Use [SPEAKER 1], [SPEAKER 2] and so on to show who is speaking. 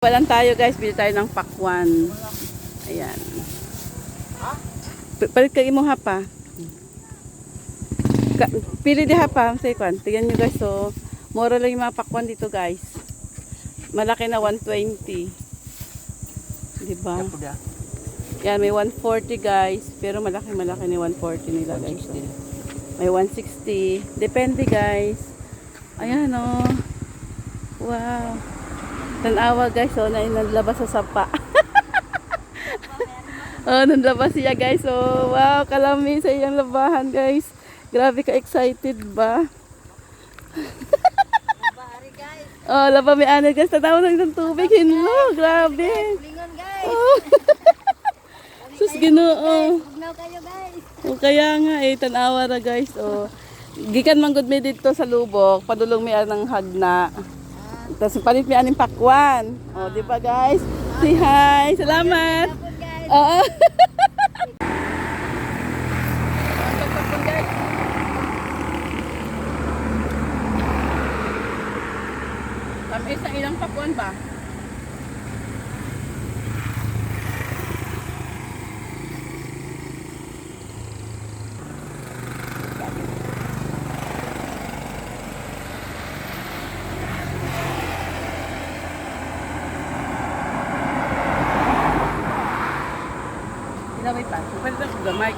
[SPEAKER 1] Walang tayo guys, bili tayo ng pakwan. Ayan. Palit ka imo hapa. Pili di hapa, say kwan. Tingnan nyo guys, so mura lang yung mga pakwan dito guys. Malaki na 120. Diba? Yan, may 140 guys. Pero malaki ni 140 nila guys. So, may 160. Depende guys. Ayan o. Oh. Wow. Tanawa guys, so nanlabas sa sapa. Oh, nanlabas siya guys. So, wow, kalami sa iyang labahan guys. Grabe ka excited ba? Oh, laba may ano guys. Tanawa ng isang tubig. Hinlo, grabe.
[SPEAKER 2] Lingon guys.
[SPEAKER 1] Oh. Sus, Ginoo.
[SPEAKER 2] Bugnaw kayo guys.
[SPEAKER 1] O kaya nga eh, tanawa na guys. O, gikan manggod mi dito sa lubok, padulong mi anang hagna. Tapos palit mi aning pakwan. O, di ba guys? Say hi. Salamat.
[SPEAKER 2] Tapos guys.
[SPEAKER 1] Oo. Kami sa ilang pakwan ba? Ilaway pa. Pwede na gamay.